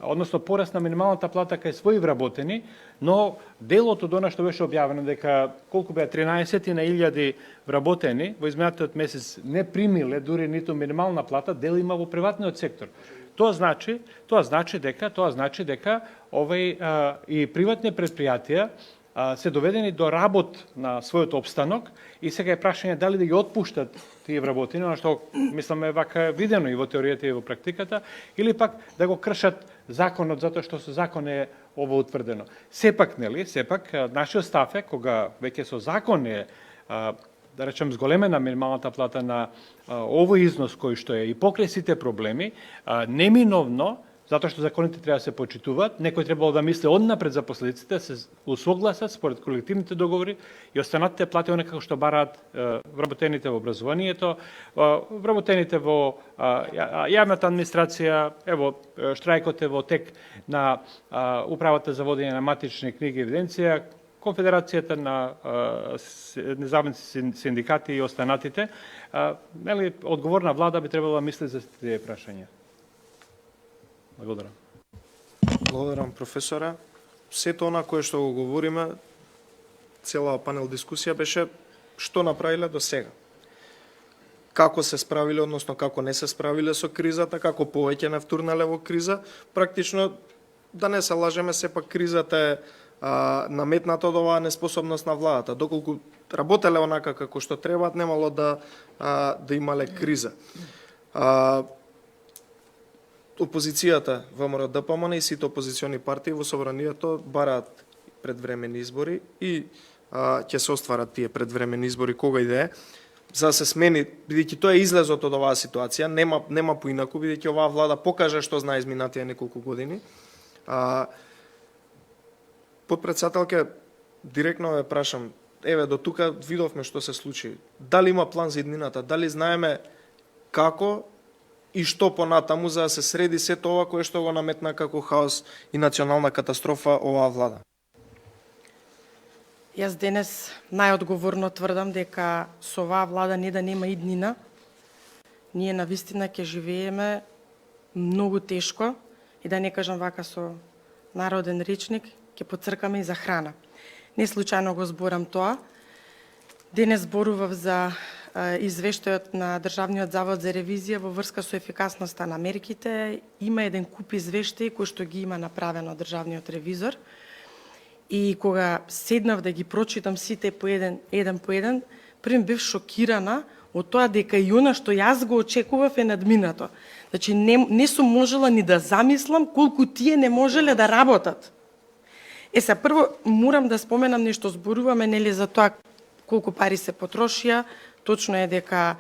односно пораст на минималната плата кај своји вработени, но делот од она што беше објавено дека колку беа 13.000 вработени во изминатиот месец не примиле дури ниту минимална плата, дел има во приватниот сектор. Тоа значи дека и приватни предпријатија се доведени до работ на својот обстанок и сега е прашање дали да ги отпуштат тие вработени, на што мислам е вака видено и во теоријата и во практиката, или пак да го кршат законот затоа што со закон е ова утврдено. Сепак, нели, нашиот став е кога веќе со закон е да речем зголемена минималната плата на овој износ кој што е и покрај сите проблеми, неминовно затоа што законите треба да се почитуваат, некој требало да мисли однапред за последиците, се усогласат според колективните договори и останатите плати онакако што бараат вработените во образованието, вработените во јавната администрација, ево штрајкот е во тек на управата за водење на матични книги и евиденција, Конфедерацијата на независни синдикати и останатите, нели одговорна влада би требало да мисли за тие прашања. Благодарам. Благодарам, професоре. Сето она кое што го говориме, цела панел дискусија беше што направиле до сега. Како се справиле, односно како не се справиле со кризата, како повеќе не втурнале во криза. Практично, да не се лажеме, сепак кризата е наметната од оваа неспособност на владата. Доколку работеле онака како што требаат, немало да имале криза. Опозицијата ВМРО ДПМН и сите опозициони партии во собранието бараат предвремени избори и ќе се остварат тие предвремени избори кога и да е, за да се смени, бидејќи тоа е излезот од оваа ситуација, нема поинаку, бидејќи оваа влада покажа што знае изминатија неколку години. Подпредседателке, директно ве прашам, еве до тука видовме што се случи. Дали има план за иднината? Дали знаеме како и што понатаму за да се среди сето ова кое што го наметна како хаос и национална катастрофа оваа влада? Јас денес најодговорно тврдам дека со оваа влада не да нема иднина, ние навистина ќе живееме многу тешко и да не кажам вака со народен речник, ќе поцркаме и за храна. Не случајно го зборам тоа. Денес зборував за извештајот на Државниот завод за ревизија во врска со ефикасноста на мерките. Има еден куп извештаи кои што ги има направено Државниот ревизор. И кога седнав да ги прочитам сите по еден по еден, прим бев шокирана од тоа дека и она што јас го очекував е надминато. Значи не сум можела ни да замислам колку тие не можеле да работат. Се прво морам да споменам нешто, зборуваме нели за тоа колку пари се потрошија. Точно е дека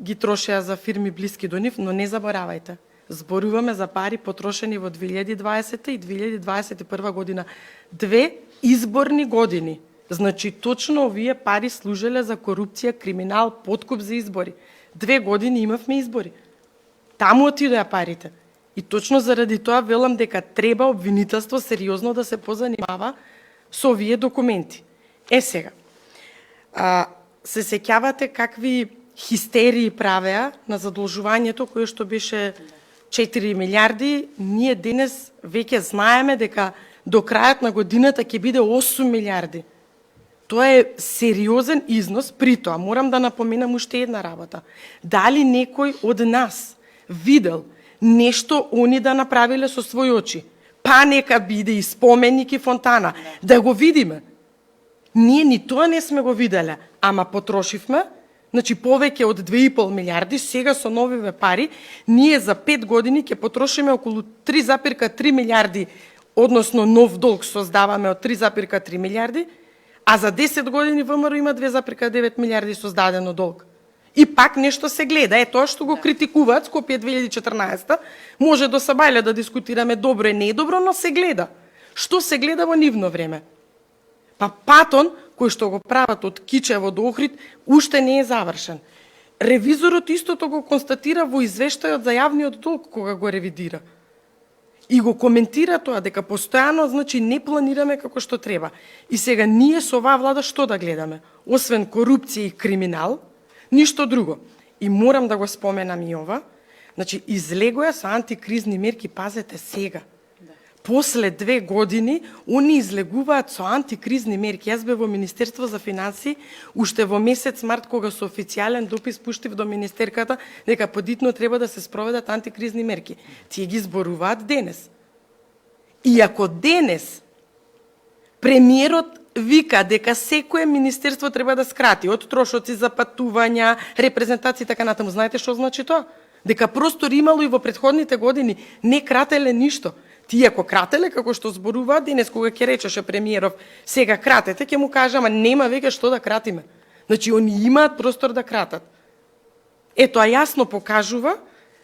ги трошија за фирми блиски до нив, но не заборавајте. Зборуваме за пари потрошени во 2020 и 2021 година. 2 изборни години. Значи, точно овие пари служеле за корупција, криминал, подкуп за избори. 2 години имавме избори. Таму отидоа парите. И точно заради тоа велам дека треба обвинителство сериозно да се позанимава со овие документи. Сега, се сеќавате какви хистерии правеа на задолжувањето кое што беше 4 милиарди, ние денес веќе знаеме дека до крајот на годината ќе биде 8 милиарди. Тоа е сериозен износ, при тоа морам да напоменам уште една работа. Дали некој од нас видел нешто они да направиле со своји очи? Па нека биде и споменик и фонтана. Да го видиме. Ние ни тоа не сме го виделе, ама потрошивме, значи повеќе од 2,5 милиарди, сега со новиве пари, ние за 5 години ќе потрошиме околу 3,3 милиарди, односно нов долг создаваме од 3,3 милиарди, а за 10 години ВМРО има 2,9 милиарди создадено долг. И пак нешто се гледа. Тоа што го критикуваат Скопје 2014, може до сабајле да дискутираме добро и недобро, но се гледа. Што се гледа во нивно време? Па патон, кој што го прават од Кичево до Охрид, уште не е завршен. Ревизорот истото го констатира во извештајот за јавниот долг кога го ревидира. И го коментира тоа дека постојано, значи, не планираме како што треба. И сега ние со оваа влада што да гледаме? Освен корупција и криминал, ништо друго. И морам да го споменам и ова. Значи, излегоја со антикризни мерки, пазете сега. После 2 години, они излегуваат со антикризни мерки. Јас бе во Министерство за финансии, уште во месец март, кога со официјален допис пуштив до министерката, дека подитно треба да се спроведат антикризни мерки. Тие ги зборуваат денес. И ако денес Премиерот вика дека секое министерство треба да скрати од трошоци за патувања, репрезентација и така натаму. Знаете што значи тоа? Дека простор имало и во претходните години, не крателе ништо. Тие ако крателе, како што зборуваат денес, кога ќе речеше премиеров, сега кратете, ќе му кажа, ама нема веќе што да кратиме. Значи, они имаат простор да кратат. Ето, а јасно покажува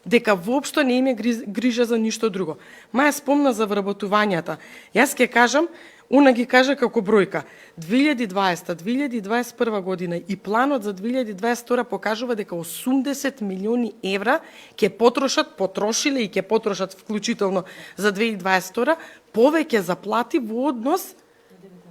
дека воопшто не име грижа за ништо друго. Маја спомна за вработувањата. Јас ќе кажам, она ги кажа како бројка. 2020-2021 година и планот за 2022 покажува дека 80 милиони евра ќе потрошиле и ќе потрошат вклучително за 2022 повеќе заплати во однос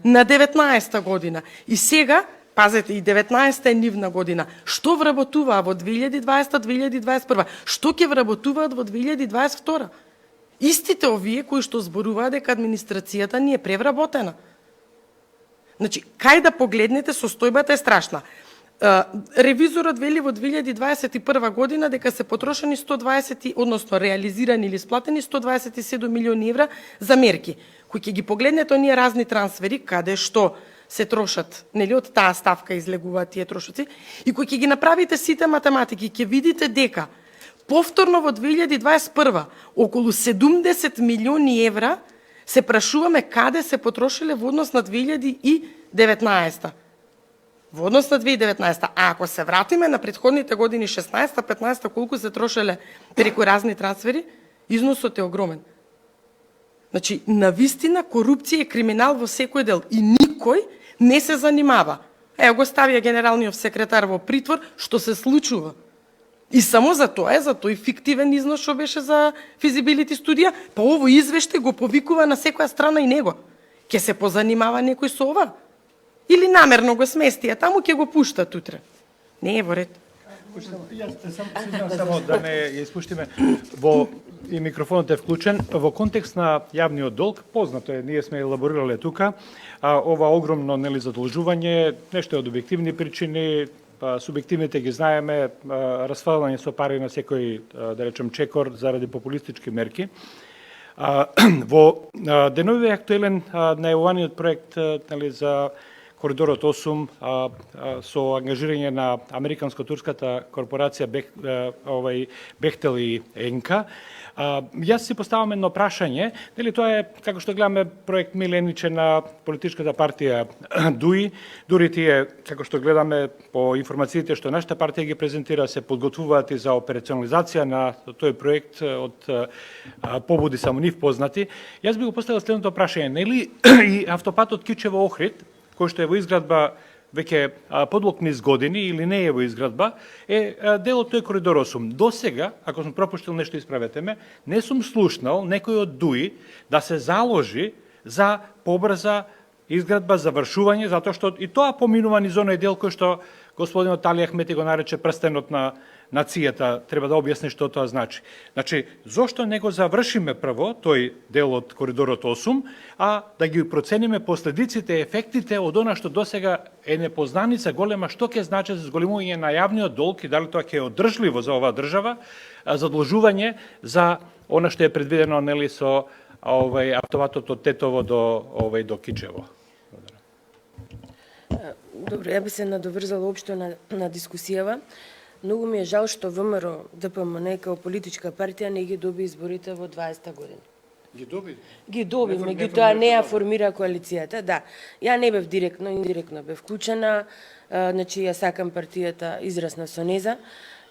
на 19 година. И сега, пазете, и 19 е нивна година. Што вработуваа во 2020-2021? Што ќе вработуваат во 2022? Истите овие кои што зборуваат дека администрацијата ни е превработена. Значи, кај да погледнете, состојбата е страшна. Ревизорот вели во 2021 година дека се потрошени 120, односно реализирани или сплатени 127 милиони евра за мерки. Кои ќе ги погледнете оние разни трансфери, каде што се трошат, нели, од таа ставка излегуваат тие трошоци, и кои ќе ги направите сите математики, ќе видите дека повторно во 2021 околу 70 милиони евра се прашуваме каде се потрошиле во однос на 2019. Во однос на 2019. А ако се вратиме на претходните години 16-15 колку се трошеле преку разни трансфери, износот е огромен. Значи, навистина корупција и криминал во секој дел и никој не се занимава. Го ставија генералниот секретар во притвор, што се случува. И само за тој фиктивен износ што беше за физибилити студија, па ово извештај го повикува на секоја страна и него. Ке се позанимава некој со ова? Или намерно го сместија, таму ќе го пуштат утре. Не е во ред. Само да не ја испуштиме, во и микрофонот е вклучен, во контекст на јавниот долг, познато е, ние сме елаборирале тука, ова огромно задолжување, нешто е од објективни причини, субјективните ги знаеме, расфалање со пари на секој, да речем, чекор заради популистички мерки. Во денови е актуелен најавуваниот проект за Коридорот 8 со ангажирање на американско-турската корпорација Бехтел и Енка. Јас си поставам едно прашање, нели тоа е, како што гледаме, проект милениче на политичката партија ДУИ, дури тие, како што гледаме по информациите што нашата партија ги презентира, се подготвуваат и за операционализација на тој проект од побуди само нив познати. Јас би го поставил следното прашање, нели и автопатот Кичево-Охрид, кој што е во изградба веќе подлог низ години или не е во изградба, е дел од тој Коридор 8. До сега, ако сум пропуштил нешто, исправете ме, не сум слушнал некој од ДУИ да се заложи за побрза изградба, завршување, затоа што и тоа поминува низ оној дел кој што господинот Али Ахмети го нарече прстенот на нацијата, треба да објасни што тоа значи. Значи, зошто не го завршиме прво тој дел од Коридорот 8, а да ги процениме последиците, ефектите од она што досега е непознаница голема, што ќе значи за зголемување на јавниот долг и дали тоа ќе е одржливо за оваа држава, задолжување за она што е предвидено, нели, со автоватот од Тетово до Кичево. Добро, ја би се надоврзала општо на дискусијава. Многу ми е жал што ВМРО ДПМН како политичка партија не ги доби изборите во 20-та година. Ги доби? Ги доби, меѓутоа не ја формира коалицијата, да. Ја не бев директно, индиректно бев вклучена, значи ја сакам партијата израсна со неза.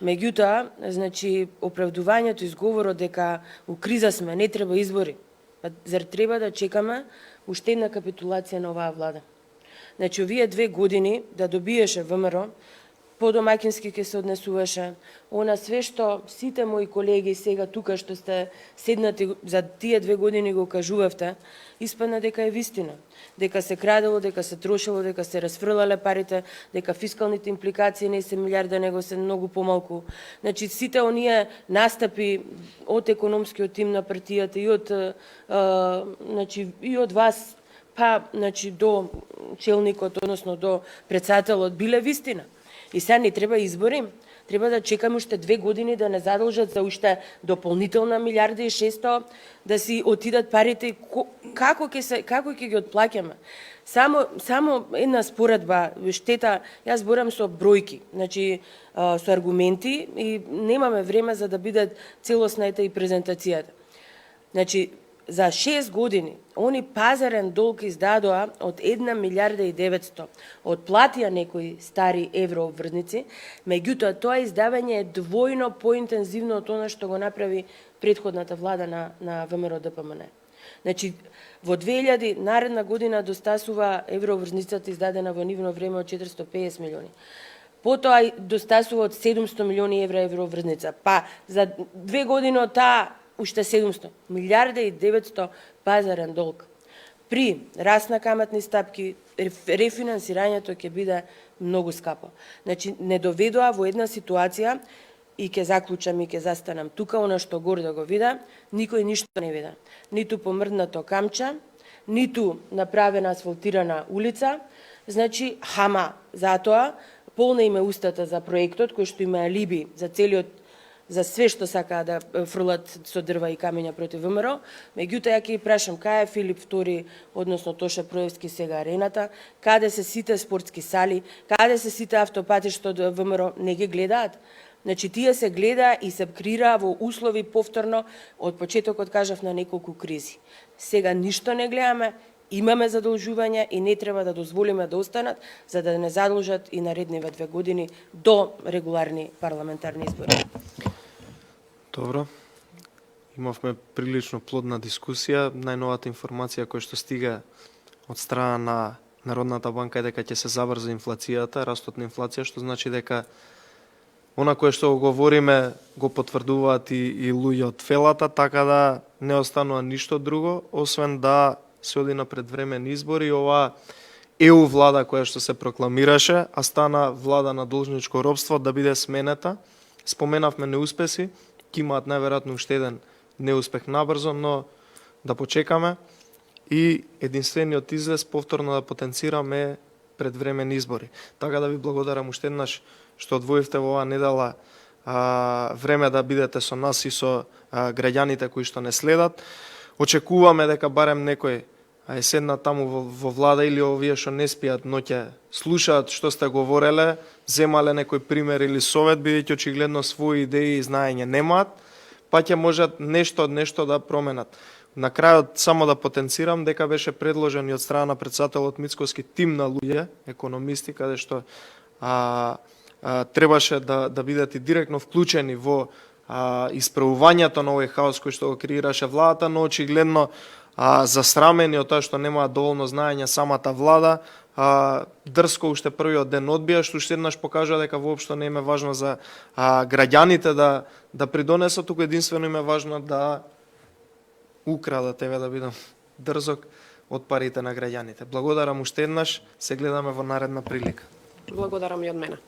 Меѓутоа, значи оправдувањето, изговорот дека у криза сме, не треба избори. Па зар треба да чекаме уште една капитулација на оваа влада? Значи, овие 2 години да добиеше ВМРО, подомаќински ќе се однесуваше, она све што сите мои колеги сега тука што сте седнати за тие 2 години го кажувавте, испадна дека е вистина. Дека се крадело, дека се трошело, дека се расфрлале парите, дека фискалните импликации не се милиарда, него се многу помалку. Значи, сите оние настапи од економскиот тим на партијата и од вас, па до челникот, односно до председателот, биле вистина. И сега не треба избори, Треба да чекаме уште 2 години да не задолжат за уште дополнителна 1.600.000.000 да си отидат парите. Како ќе ги отплаќаме? Само една споредба, штета, јас зборам со бројки, значи со аргументи и немаме време за да бидат целосната и презентацијата. Значи, за 6 години, они пазарен долг издадоа од 1.900.000.000, отплатија некои стари еврообврзници, меѓутоа тоа издавање е двојно поинтензивно од она што го направи претходната влада на ВМРО ДПМН. Значи, во 2000 наредна година достасува еврообврзницата издадена во нивно време од 450 милиони. Потоа достасува од 700 милиони евра еврообврзница. Па за 2 години од таа уште 700. 1.900.000.000 пазарен долг. При раст на каматни стапки, рефинансирањето ќе биде многу скапо. Значи, не доведоа во една ситуација, и ќе заклучам и ќе застанам тука, она што гордо го вида, никој ништо не вида. Ниту помрднато камча, ниту направена асфалтирана улица, значи, хама затоа, полна име устата за проектот, кој што има алиби за све што сакаа да фрлат со дрва и камења против ВМРО. Меѓутоа, ја ќе ги прашам, кај е Филип II, односно Тоша Проевски сега арената, каде се сите спортски сали, каде се сите автопати што ВМРО не ги гледаат? Значи, тие се гледа и се крира во услови повторно, од почетокот кажав на неколку кризи. Сега ништо не гледаме, имаме задолжувања и не треба да дозволиме да останат, за да не задолжат и наредниве 2 години до регуларни парламентарни избори. Добро. Имавме прилично плодна дискусија. Најновата информација која што стига од страна на Народната банка е дека ќе се забрза инфлацијата, растот на инфлација, што значи дека она кое што го говориме го потврдуваат и луѓе од фелата, така да не останува ништо друго, освен да се оди на предвремени избори. Оваа ЕУ влада која што се прокламираше, а стана влада на должничко робство, да биде сменета. Споменавме неуспеси, ќе имаат најверојатно уште еден неуспех набрзо, но да почекаме. И единствениот излез повторно да потенцираме предвремени избори. Така да ви благодарам уште еднаш што одвоивте во оваа недела време да бидете со нас и со граѓаните кои што не следат. Очекуваме дека барем некој е седнат таму во влада или овие што не спијат ноќе слушаат што сте говореле, земале некој пример или совет, бидејќи очигледно своји идеи и знаење немаат, па ќе можат нешто да променат. На крајот само да потенцирам дека беше предложен и од страна на претседателот Мицкоски тим на луѓе, економисти, каде што требаше да бидат и директно вклучени во исправувањето на овој хаос кој што го креираше владата, но очигледно засрамени од тоа што немаат доволно знаење самата влада, дрско уште првиот ден одбија, што уште еднаш покажа дека воопшто не им е важно за граѓаните да придонесат, туку единствено им е важно да украдат, еве да бидам дрзок, од парите на граѓаните. Благодарам уште еднаш, се гледаме во наредна прилика. Благодарам и од мене.